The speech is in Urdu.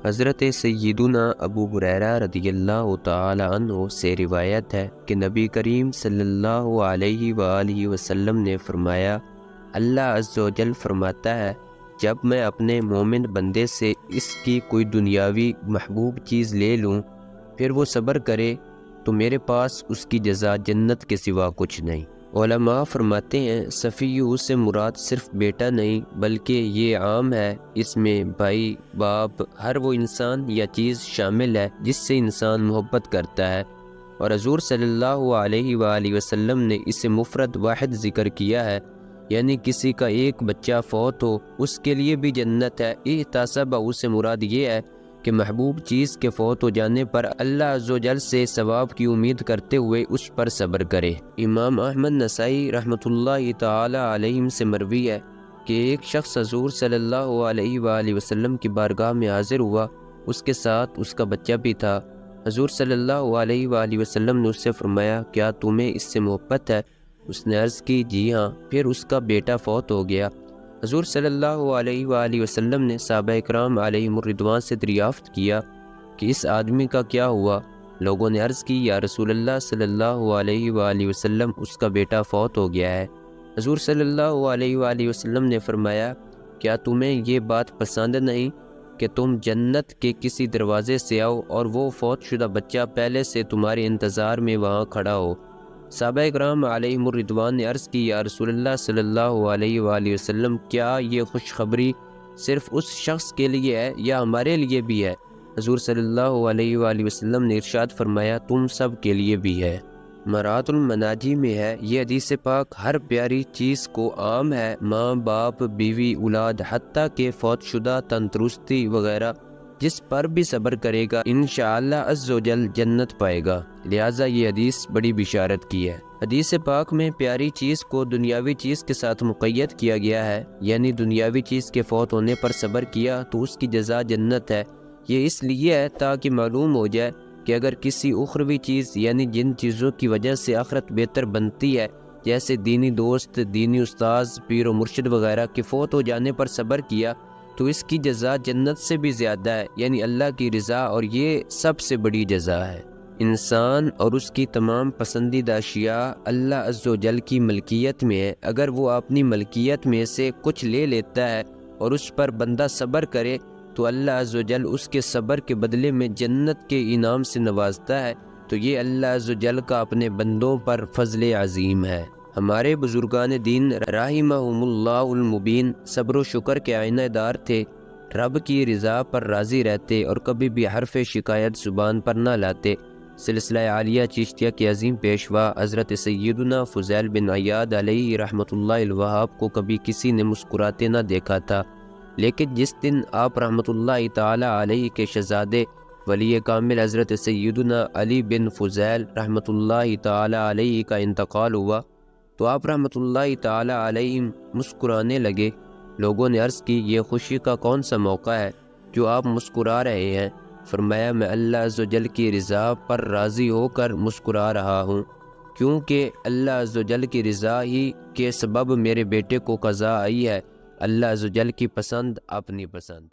حضرت سیدنا ابو ہریرہ رضی اللہ تعالی عنہ سے روایت ہے کہ نبی کریم صلی اللہ علیہ وآلہ وسلم نے فرمایا، اللہ عز و جل فرماتا ہے، جب میں اپنے مومن بندے سے اس کی کوئی دنیاوی محبوب چیز لے لوں پھر وہ صبر کرے تو میرے پاس اس کی جزا جنت کے سوا کچھ نہیں۔ علماء فرماتے ہیں صفیہ سے مراد صرف بیٹا نہیں بلکہ یہ عام ہے، اس میں بھائی، باپ، ہر وہ انسان یا چیز شامل ہے جس سے انسان محبت کرتا ہے، اور حضور صلی اللہ علیہ وآلہ وسلم نے اسے مفرد واحد ذکر کیا ہے، یعنی کسی کا ایک بچہ فوت ہو اس کے لیے بھی جنت ہے۔ احتسابہ سے مراد یہ ہے کہ محبوب چیز کے فوت ہو جانے پر اللہ عز و جل سے ثواب کی امید کرتے ہوئے اس پر صبر کرے۔ امام احمد نسائی رحمۃ اللہ تعالی علیہ سے مروی ہے کہ ایک شخص حضور صلی اللہ علیہ وآلہ وسلم کی بارگاہ میں حاضر ہوا، اس کے ساتھ اس کا بچہ بھی تھا۔ حضور صلی اللہ علیہ وآلہ وسلم نے اس سے فرمایا، کیا تمہیں اس سے محبت ہے؟ اس نے عرض کی، جی ہاں۔ پھر اس کا بیٹا فوت ہو گیا۔ حضور صلی اللہ علیہ وآلہ وسلم نے صحابہ اکرام علیہم الرضوان سے دریافت کیا کہ اس آدمی کا کیا ہوا؟ لوگوں نے عرض کی، یا رسول اللہ صلی اللہ علیہ وآلہ وسلم، اس کا بیٹا فوت ہو گیا ہے۔ حضور صلی اللہ علیہ وآلہ وسلم نے فرمایا، کیا تمہیں یہ بات پسند نہیں کہ تم جنت کے کسی دروازے سے آؤ اور وہ فوت شدہ بچہ پہلے سے تمہارے انتظار میں وہاں کھڑا ہو؟ صحابہ اکرام علیہم الرضوان نے عرض کی، یا رسول اللہ صلی اللہ علیہ وآلہ وسلم، کیا یہ خوشخبری صرف اس شخص کے لیے ہے یا ہمارے لیے بھی ہے؟ حضور صلی اللہ علیہ وآلہ وسلم نے ارشاد فرمایا، تم سب کے لیے بھی ہے۔ مرات المناجی میں ہے، یہ حدیث پاک ہر پیاری چیز کو عام ہے، ماں، باپ، بیوی، اولاد، حتیٰ کہ فوت شدہ، تندرستی وغیرہ، جس پر بھی صبر کرے گا انشاءاللہ عز و جل جنت پائے گا، لہٰذا یہ حدیث بڑی بشارت کی ہے۔ حدیث پاک میں پیاری چیز کو دنیاوی چیز کے ساتھ مقید کیا گیا ہے، یعنی دنیاوی چیز کے فوت ہونے پر صبر کیا تو اس کی جزا جنت ہے۔ یہ اس لیے ہے تاکہ معلوم ہو جائے کہ اگر کسی اخروی چیز یعنی جن چیزوں کی وجہ سے آخرت بہتر بنتی ہے، جیسے دینی دوست، دینی استاذ، پیر و مرشد وغیرہ کے فوت ہو جانے پر صبر کیا تو اس کی جزا جنت سے بھی زیادہ ہے، یعنی اللہ کی رضا، اور یہ سب سے بڑی جزا ہے۔ انسان اور اس کی تمام پسندیدہ اشیاء اللہ عز و جل کی ملکیت میں ہے، اگر وہ اپنی ملکیت میں سے کچھ لے لیتا ہے اور اس پر بندہ صبر کرے تو اللہ عز و جل اس کے صبر کے بدلے میں جنت کے انعام سے نوازتا ہے، تو یہ اللہ عز و جل کا اپنے بندوں پر فضل عظیم ہے۔ ہمارے بزرگان دین رحمہم اللہ المبین صبر و شکر کے آئینہ دار تھے، رب کی رضا پر راضی رہتے اور کبھی بھی حرف شکایت زبان پر نہ لاتے۔ سلسلہ عالیہ چشتیہ کے عظیم پیشوا حضرت سیدنا فضیل بن عیاض علیہ رحمۃ اللہ الوہاب کو کبھی کسی نے مسکراتے نہ دیکھا تھا، لیکن جس دن آپ رحمۃ اللہ تعالی علیہ کے شہزادے ولی کامل حضرت سیدنا علی بن فضیل رحمۃ اللہ تعالی علیہ کا انتقال ہوا تو آپ رحمۃ اللہ تعالی علیہ مسکرانے لگے۔ لوگوں نے عرض کی، یہ خوشی کا کون سا موقع ہے جو آپ مسکرا رہے ہیں؟ فرمایا، میں اللہ عز و جل کی رضا پر راضی ہو کر مسکرا رہا ہوں، کیونکہ اللہ عز و جل کی رضا ہی کے سبب میرے بیٹے کو قضا آئی ہے۔ اللہ عز و جل کی پسند اپنی پسند۔